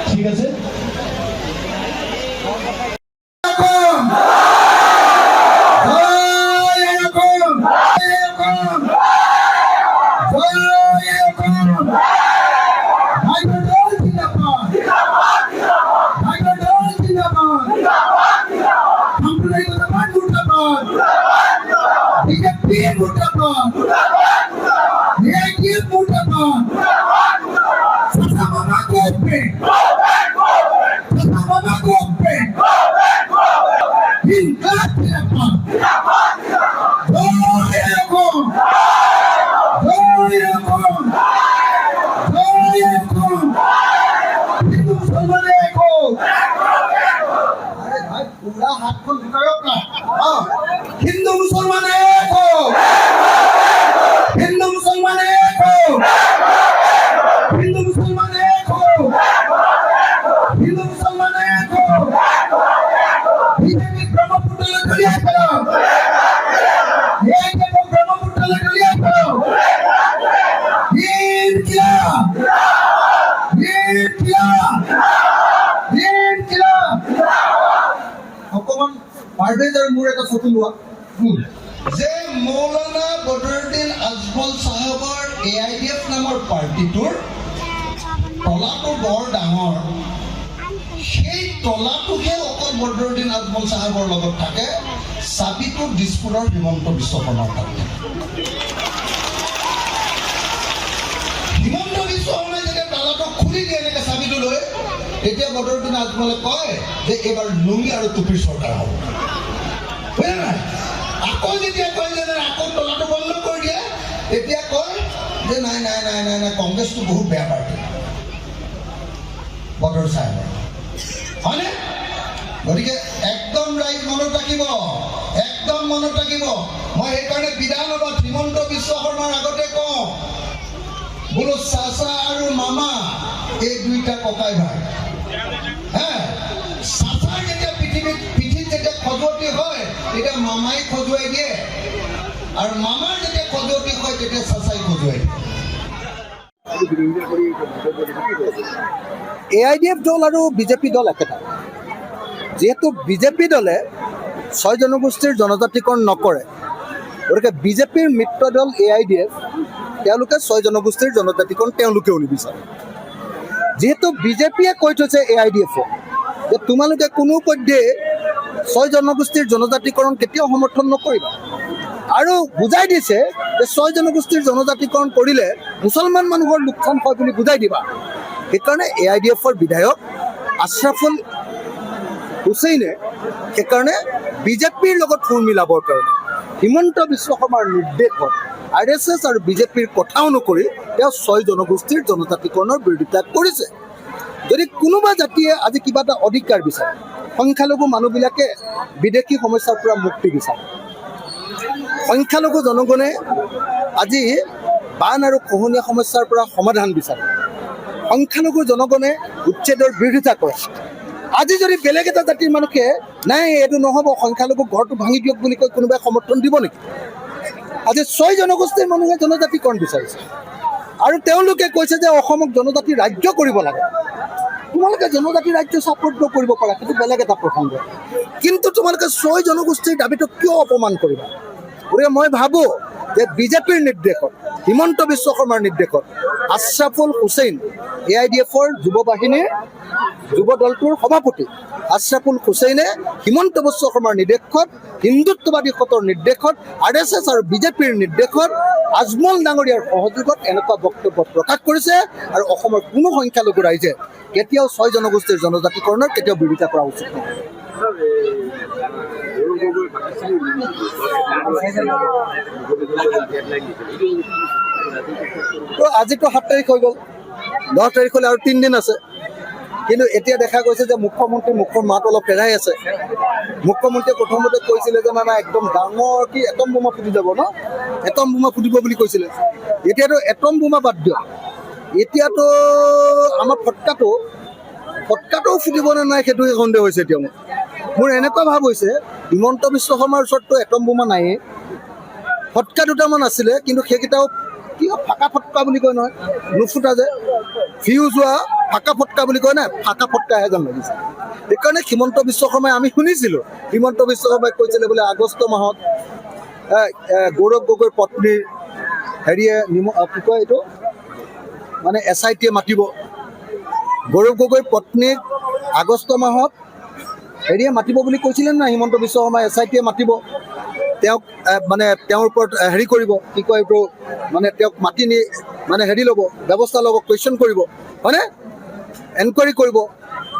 ঠিক আছে हिंदू मुसलमान एक हो, हिंदू मुसलमान एक हो, हिंदू मुसलमान एक हो, हिंदू मुसलमान एक हो। बीजेपी ब्रह्मपुत्र गलिया करो, ये के ब्रह्मपुत्र गलिया करो। ये क्या অকমান পারভেজ আর মোর একটা ফটো লোৱা যে মৌলানা বদৰুদ্দিন আজমল সাহেবৰ AIDF নামৰ পাৰ্টিটোৰ তলাটো বৰ ডাঙৰ, সেই তলাটোহে অকল বদৰুদ্দিন আজমল সাহেবৰ লগত থাকে, চাবিটো দিছপুৰৰ হিমন্ত বিশ্ব শৰ্মাৰ থাকে। হিমন্ত বিশ্ব শৰ্মাই যেতিয়া তলাটো খুলি দিয়ে এনেকৈ চাবিটো লৈ, তেতিয়া বদৰুদ্দিন আজমলে কয় যে এইবাৰ লুঙি আৰু টুপিৰ চৰকাৰ হ'ব। বুজা নাই? আকৌ যেতিয়া কয় যে আকৌ তলাটো বন্ধ কৰি দিয়ে, তেতিয়া কয় যে নাই নাই নাই নাই নাই কংগ্ৰেছটো বহুত বেয়া পাৰ্টি। বদৰ চাহেব হয়নে? গতিকে একদম ৰাইজ মনত ৰাখিব, একদম মনত ৰাখিব। মই সেইকাৰণে বিধানসভাত হিমন্ত বিশ্ব শৰ্মাৰ আগতে কওঁ বোলো চাচা আৰু মামা এই দুইটা ককাই ভাই। চাচাৰ যেতিয়া পিঠিত যেতিয়া খজুৱতি হয় তেতিয়া মামাই খজুৱাই দিয়ে, আৰু মামাৰ যেতিয়া খজুৱতি হয় তেতিয়া চাচাই খজুৱাই দিয়ে। AIDF দল আৰু বিজেপি দল একেটা। যিহেতু বিজেপি দলে 6 জনগোষ্ঠীৰ জনজাতিকৰণ নকৰে, গতিকে বিজেপিৰ মিত্ৰ দল AIDF তেওঁলোকে 6 জনগোষ্ঠীৰ জনজাতিকৰণ তেওঁলোকেও নিবিচাৰে। যেহেতু বিজেপিয়ে কৈ থৈছে AIDF-ক যে তোমালোকে কোনো পধ্যে 6 জনগোষ্ঠীৰ জনজাতিকৰণ কেতিয়াও সমৰ্থন নকৰিবা, আৰু বুজাই দিছে যে 6 জনগোষ্ঠীৰ জনজাতিকৰণ কৰিলে মুছলমান মানুহৰ লোকচান হয় বুলি বুজাই দিবা। সেইকাৰণে AIDF-ৰ বিধায়ক আশ্ৰাফুল হুছেইনে সেইকাৰণে বিজেপিৰ লগত সুৰ মিলাবৰ কাৰণে হিমন্ত বিশ্ব শৰ্মাৰ নিৰ্দেশত RSS আৰু বিজেপিৰ কথা অনুসৰি তেওঁ 6 জনগোষ্ঠীৰ জনজাতিকৰণৰ বিৰোধিতা কৰিছে। যদি কোনোবা জাতিয়ে আজি কিবা এটা অধিকাৰ বিচাৰে, সংখ্যালঘু মানুহবিলাকে বিদেশী সমস্যাৰ পৰা মুক্তি বিচাৰে, সংখ্যালঘু জনগণে আজি বান আৰু খহনীয়া সমস্যাৰ পৰা সমাধান বিচাৰে, সংখ্যালঘু জনগণে উচ্ছেদৰ বিৰোধিতা কৰে। আজি যদি বেলেগ এটা জাতিৰ মানুহে নাই এইটো নহ'ব, সংখ্যালঘু ঘৰটো ভাঙি দিয়ক বুলি কৈ কোনোবাই সমৰ্থন দিব নেকি? আজি 6 জনগোষ্ঠীৰ মানুহে জনজাতিকৰণ বিচাৰিছে, আৰু তেওঁলোকে কৈছে যে অসমক জনজাতি ৰাজ্য কৰিব লাগে। তোমালোকে জনজাতি ৰাজ্য ছাপোৰ্ট নকৰিব পাৰা, সেইটো বেলেগ এটা প্ৰসংগ, কিন্তু তোমালোকে 6 জনগোষ্ঠীৰ দাবীটো কিয় অপমান কৰিবা? গতিকে মই ভাবোঁ যে বিজেপিৰ নিৰ্দেশত, হিমন্ত বিশ্ব শৰ্মাৰ নিৰ্দেশত আশ্ৰাফুল হুছেইন AIDF-ৰ যুৱ বাহিনীৰ যুৱ দলটোৰ সভাপতি আশ্ৰাফুল হুছেইনে হিমন্ত বিশ্ব শৰ্মাৰ নিৰ্দেশত, হিন্দুত্ববাদী শতৰ নিৰ্দেশত, RSS আৰু বিজেপিৰ নিৰ্দেশত আজমল ডাঙৰীয়াৰ সহযোগত এনেকুৱা বক্তব্য প্ৰকাশ কৰিছে। আৰু অসমৰ কোনো সংখ্যালঘু ৰাইজে কেতিয়াও 6 জনগোষ্ঠীৰ জনজাতিকৰণৰ কেতিয়াও বিৰোধিতা কৰা উচিত নহয়। তো আজিতো 7 তাৰিখ হৈ গ'ল, 10 তাৰিখলৈ আৰু 3 দিন আছে, কিন্তু এতিয়া দেখা গৈছে যে মুখ্যমন্ত্ৰীৰ মুখৰ মাত অলপ পেৰাই আছে। মুখ্যমন্ত্ৰীয়ে প্ৰথমতে কৈছিলে যে না একদম ডাঙৰ কি এটম বোমা ফুটি যাব ন, এটম বোমা ফুটিব বুলি কৈছিলে। এতিয়াতো এটম বোমা বাদ দিয়ক, এতিয়াতো আমাৰ ফটকাটো ফুটিব নে নাই সেইটোহে সন্দেহ হৈছে এতিয়া মোৰ এনেকুৱা ভাৱ হৈছে হিমন্ত বিশ্ব শৰ্মাৰ ওচৰততো এটম বোমা নায়েই, ফটকা দুটামান আছিলে কিন্তু সেইকেইটাও কিয় ফাকা ফটকা বুলি কয় নহয়, নুফুটা যে ফিউজ হোৱা ফাকা ফটকা বুলি কয় নাই, ফাকা ফটকাহে যেন লাগিছে। সেইকাৰণে হিমন্ত বিশ্ব শৰ্মাই আমি শুনিছিলোঁ, হিমন্ত বিশ্ব শৰ্মাই কৈছিলে বোলে আগষ্ট মাহত গৌৰৱ গগৈৰ পত্নীৰ হেৰিয়ে কি কয় এইটো মানে SIT মাতিব, গৌৰৱ গগৈৰ পত্নীক আগষ্ট মাহত হেৰিয়ে মাতিব বুলি কৈছিলে নাই হিমন্ত বিশ্ব শৰ্মাই, SIT মাতিব, তেওঁক মানে তেওঁৰ ওপৰত হেৰি কৰিব, কি কয় এইটো মানে তেওঁক মাতি নি মানে হেৰি ল'ব, ব্যৱস্থা ল'ব, কুৱেশ্যন কৰিব হয়নে, এনকুৱাৰী কৰিব।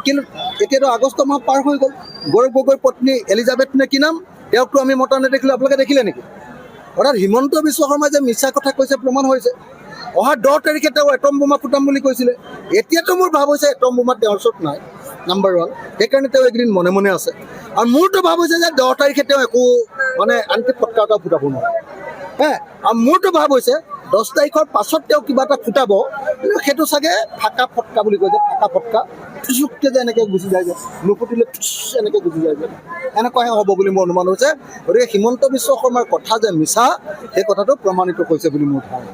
কিন্তু এতিয়াতো আগষ্ট মাহ পাৰ হৈ গ'ল, গৌৰৱ গগৈৰ পত্নী এলিজাবেথ নে কি নাম, তেওঁকতো আমি মতা নেদেখিলোঁ, আপোনালোকে দেখিলে নেকি? অৰ্থাৎ হিমন্ত বিশ্ব শৰ্মাই যে মিছা কথা কৈছে প্ৰমাণ হৈছে। অহা 10 তাৰিখে তেওঁ এটম বোমা ফুটাম বুলি কৈছিলে, এতিয়াতো মোৰ ভাৱ হৈছে এটম বোমা তেওঁৰ ওচৰত নাই, নাম্বাৰ 1, সেইকাৰণে তেওঁ এইকেইদিন মনে মনে আছে। আৰু মোৰতো ভাৱ হৈছে যে 10 তাৰিখে তেওঁ একো মানে আনকি ফটকা এটা ফুটাব নোৱাৰে, আৰু মোৰতো ভাৱ হৈছে 10 তাৰিখৰ পাছত তেওঁ কিবা এটা ফুটাব, কিন্তু সেইটো চাগে ফাকা ফটকা বুলি কয় যে, ফাকা ফটকা টুচুককৈ যে এনেকৈ গুচি যায় যে, নুফুটিলে এনেকৈ গুচি যায় যে, এনেকুৱাহে হ'ব বুলি মোৰ অনুমান হৈছে। গতিকে হিমন্ত বিশ্ব শৰ্মাৰ কথা যে মিছা, সেই কথাটো প্ৰমাণিত হৈছে বুলি মোৰ ধাৰণা।